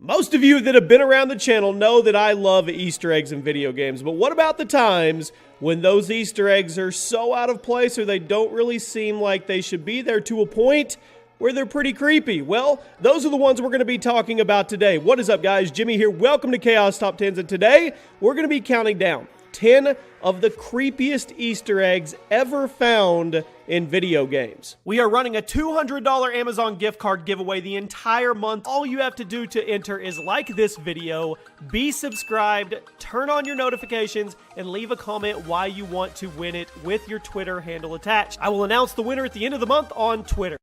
Most of you that have been around the channel know that I love Easter eggs in video games, but what about the times when those Easter eggs are so out of place or they don't really seem like they should be there to a point where they're pretty creepy? Well, those are the ones we're going to be talking about today. What is up, guys? Jimmy here. Welcome to Chaos Top 10s, and today we're going to be counting down 10 of the creepiest Easter eggs ever found in video games. We are running a $200 Amazon gift card giveaway the entire month. All you have to do to enter is like this video, be subscribed, turn on your notifications, and leave a comment why you want to win it with your Twitter handle attached. I will announce the winner at the end of the month on Twitter.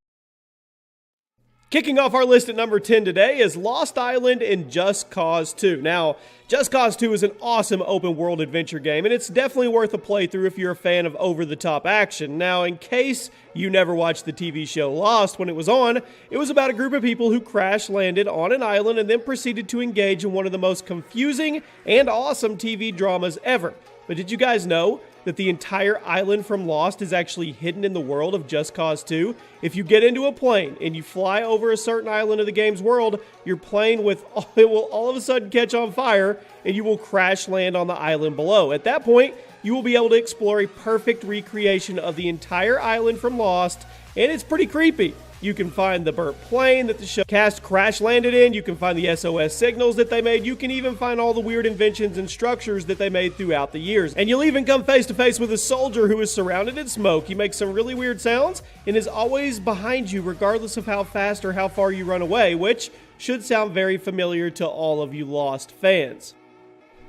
Kicking off our list at number 10 today is Lost Island in Just Cause 2. Now, Just Cause 2 is an awesome open-world adventure game, and it's definitely worth a playthrough if you're a fan of over-the-top action. Now, in case you never watched the TV show Lost when it was on, it was about a group of people who crash-landed on an island and then proceeded to engage in one of the most confusing and awesome TV dramas ever. But did you guys know that the entire island from Lost is actually hidden in the world of Just Cause 2? If you get into a plane and you fly over a certain island of the game's world, your plane it will all of a sudden catch on fire and you will crash land on the island below. At that point, you will be able to explore a perfect recreation of the entire island from Lost, and it's pretty creepy. You can find the burnt plane that the show cast crash landed in. You can find the SOS signals that they made. You can even find all the weird inventions and structures that they made throughout the years. And you'll even come face to face with a soldier who is surrounded in smoke. He makes some really weird sounds and is always behind you regardless of how fast or how far you run away, which should sound very familiar to all of you Lost fans.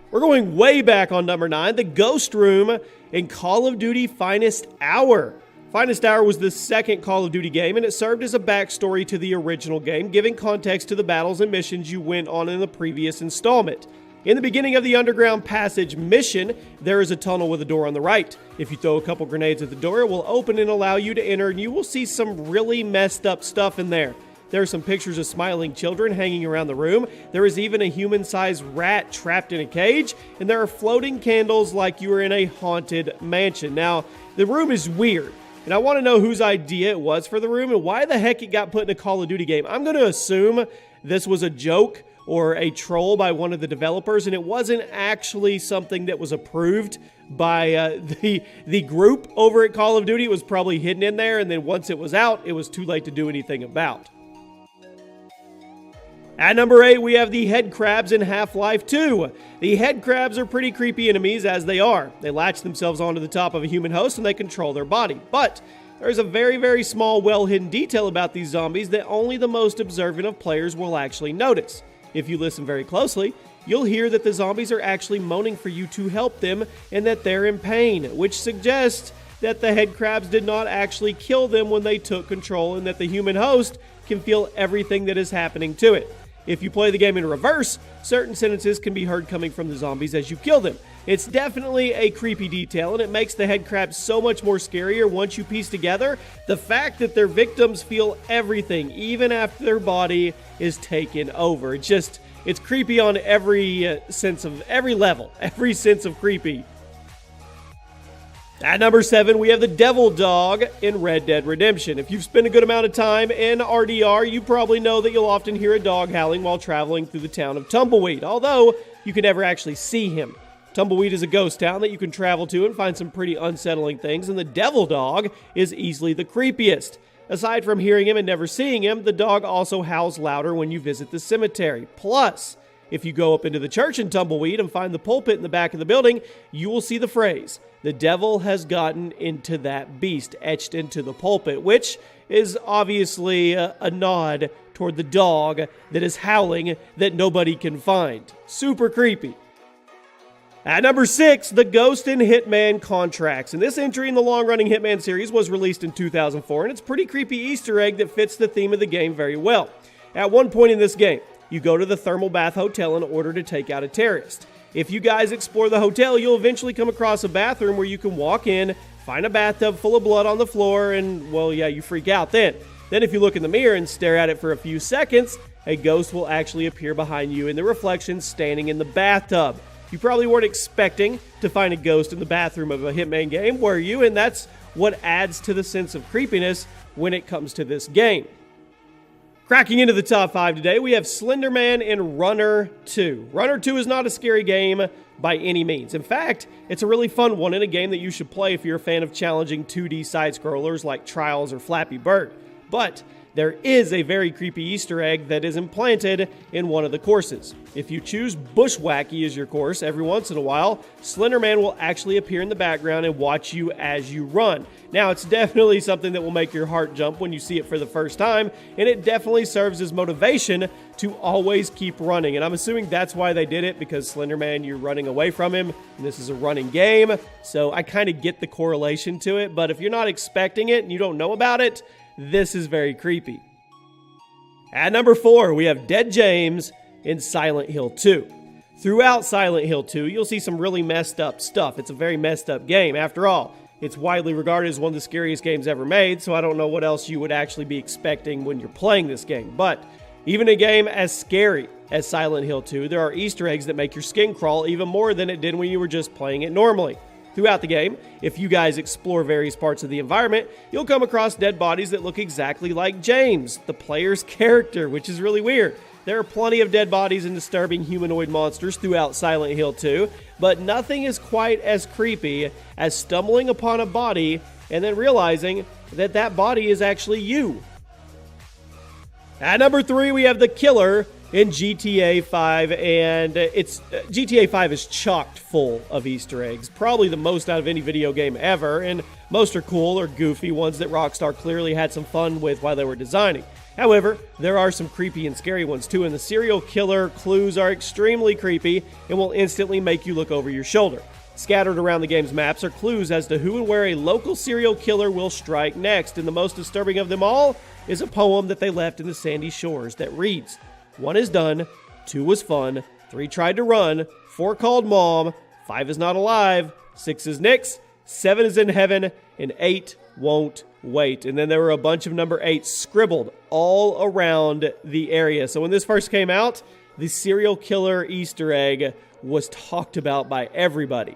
We're going way back on number 9, the Ghost Room in Call of Duty Finest Hour. Finest Hour was the second Call of Duty game, and it served as a backstory to the original game, giving context to the battles and missions you went on in the previous installment. In the beginning of the Underground Passage mission, there is a tunnel with a door on the right. If you throw a couple grenades at the door, it will open and allow you to enter, and you will see some really messed up stuff in there. There are some pictures of smiling children hanging around the room. There is even a human-sized rat trapped in a cage, and there are floating candles like you are in a haunted mansion. Now, the room is weird, and I want to know whose idea it was for the room and why the heck it got put in a Call of Duty game. I'm going to assume this was a joke or a troll by one of the developers, and it wasn't actually something that was approved by the group over at Call of Duty. It was probably hidden in there, and then once it was out, it was too late to do anything about. At number 8, we have the head crabs in Half-Life 2. The head crabs are pretty creepy enemies as they are. They latch themselves onto the top of a human host and they control their body. But there's a very, very small, well-hidden detail about these zombies that only the most observant of players will actually notice. If you listen very closely, you'll hear that the zombies are actually moaning for you to help them and that they're in pain, which suggests that the head crabs did not actually kill them when they took control and that the human host can feel everything that is happening to it. If you play the game in reverse, certain sentences can be heard coming from the zombies as you kill them. It's definitely a creepy detail, and it makes the head crabs so much more scarier once you piece together the fact that their victims feel everything, even after their body is taken over. It's creepy on every sense of creepy. At number 7, we have the Devil Dog in Red Dead Redemption. If you've spent a good amount of time in RDR, you probably know that you'll often hear a dog howling while traveling through the town of Tumbleweed, although you can never actually see him. Tumbleweed is a ghost town that you can travel to and find some pretty unsettling things, and the Devil Dog is easily the creepiest. Aside from hearing him and never seeing him, the dog also howls louder when you visit the cemetery. Plus, if you go up into the church in Tumbleweed and find the pulpit in the back of the building, you will see the phrase, "The devil has gotten into that beast," etched into the pulpit, which is obviously a nod toward the dog that is howling that nobody can find. Super creepy. At number 6, the Ghost in Hitman Contracts. And this entry in the long-running Hitman series was released in 2004, and it's a pretty creepy Easter egg that fits the theme of the game very well. At one point in this game, you go to the Thermal Bath Hotel in order to take out a terrorist. If you guys explore the hotel, you'll eventually come across a bathroom where you can walk in, find a bathtub full of blood on the floor, and, well, yeah, you freak out then. Then if you look in the mirror and stare at it for a few seconds, a ghost will actually appear behind you in the reflection standing in the bathtub. You probably weren't expecting to find a ghost in the bathroom of a Hitman game, were you? And that's what adds to the sense of creepiness when it comes to this game. Cracking into the top 5 today, we have Slender Man and Runner 2. Runner 2 is not a scary game by any means. In fact, it's a really fun one and a game that you should play if you're a fan of challenging 2D side-scrollers like Trials or Flappy Bird. But there is a very creepy Easter egg that is implanted in one of the courses. If you choose Bushwacky as your course, every once in a while, Slender Man will actually appear in the background and watch you as you run. Now, it's definitely something that will make your heart jump when you see it for the first time, and it definitely serves as motivation to always keep running. And I'm assuming that's why they did it, because Slender Man, you're running away from him, and this is a running game. So I kind of get the correlation to it, but if you're not expecting it and you don't know about it, this is very creepy. At number 4, we have Dead James in Silent Hill 2. Throughout Silent Hill 2, you'll see some really messed up stuff. It's a very messed up game. After all, it's widely regarded as one of the scariest games ever made, so I don't know what else you would actually be expecting when you're playing this game. But even a game as scary as Silent Hill 2, there are Easter eggs that make your skin crawl even more than it did when you were just playing it normally. Throughout the game, if you guys explore various parts of the environment, you'll come across dead bodies that look exactly like James, the player's character, which is really weird. There are plenty of dead bodies and disturbing humanoid monsters throughout Silent Hill 2, but nothing is quite as creepy as stumbling upon a body and then realizing that that body is actually you. At number 3, we have the killer in GTA 5, and GTA 5 is chocked full of Easter eggs, probably the most out of any video game ever, and most are cool or goofy, ones that Rockstar clearly had some fun with while they were designing. However, there are some creepy and scary ones too, and the serial killer clues are extremely creepy and will instantly make you look over your shoulder. Scattered around the game's maps are clues as to who and where a local serial killer will strike next, and the most disturbing of them all is a poem that they left in the sandy shores that reads, 1 is done, 2 was fun, 3 tried to run, 4 called mom, 5 is not alive, 6 is Nix, 7 is in heaven, and 8 won't wait. And then there were a bunch of number 8 scribbled all around the area. So when this first came out, the serial killer Easter egg was talked about by everybody.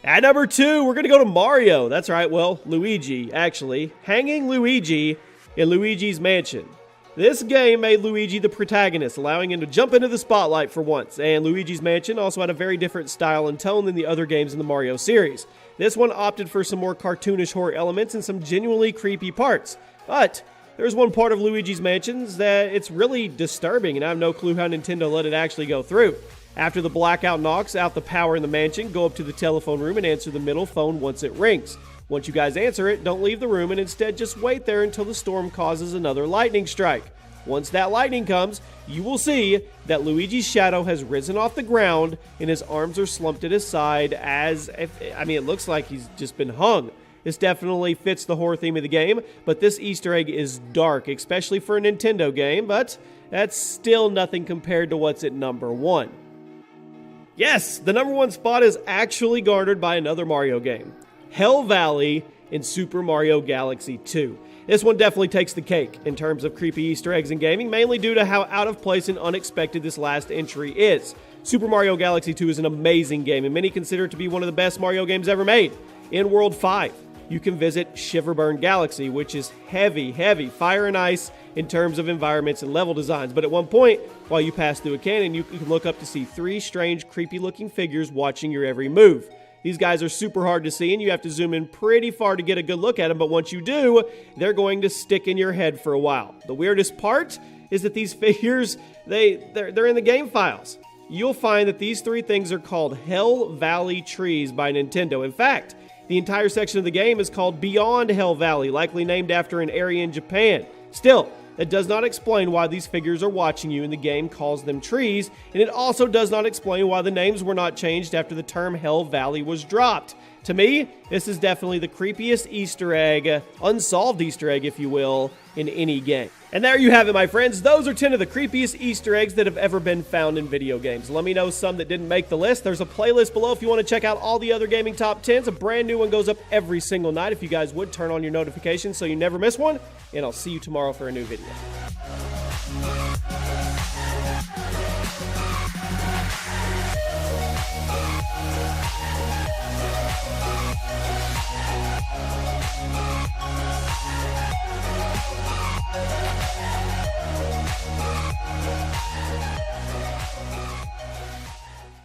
At number 2, we're going to go to Mario. That's right, well, Luigi, actually. Hanging Luigi in Luigi's Mansion. This game made Luigi the protagonist, allowing him to jump into the spotlight for once, and Luigi's Mansion also had a very different style and tone than the other games in the Mario series. This one opted for some more cartoonish horror elements and some genuinely creepy parts. But there's one part of Luigi's Mansion that it's really disturbing, and I have no clue how Nintendo let it actually go through. After the blackout knocks out the power in the mansion, go up to the telephone room and answer the middle phone once it rings. Once you guys answer it, don't leave the room and instead just wait there until the storm causes another lightning strike. Once that lightning comes, you will see that Luigi's shadow has risen off the ground and his arms are slumped at his side it looks like he's just been hung. This definitely fits the horror theme of the game, but this Easter egg is dark, especially for a Nintendo game, but that's still nothing compared to what's at number 1. Yes, the number 1 spot is actually garnered by another Mario game. Hell Valley in Super Mario Galaxy 2. This one definitely takes the cake in terms of creepy Easter eggs in gaming, mainly due to how out of place and unexpected this last entry is. Super Mario Galaxy 2 is an amazing game, and many consider it to be one of the best Mario games ever made. In World 5, you can visit Shiverburn Galaxy, which is heavy fire and ice in terms of environments and level designs. But at one point, while you pass through a canyon, you can look up to see 3 strange, creepy-looking figures watching your every move. These guys are super hard to see, and you have to zoom in pretty far to get a good look at them, but once you do, they're going to stick in your head for a while. The weirdest part is that these figures, they're in the game files. You'll find that these 3 things are called Hell Valley trees by Nintendo. In fact, the entire section of the game is called Beyond Hell Valley, likely named after an area in Japan. Still, that does not explain why these figures are watching you and the game calls them trees, and it also does not explain why the names were not changed after the term Hell Valley was dropped. To me, this is definitely the creepiest Easter egg, unsolved Easter egg if you will, in any game. And there you have it, my friends. Those are 10 of the creepiest Easter eggs that have ever been found in video games. Let me know some that didn't make the list. There's a playlist below if you want to check out all the other gaming top 10s. A brand new one goes up every single night. If you guys would turn on your notifications so you never miss one. And I'll see you tomorrow for a new video.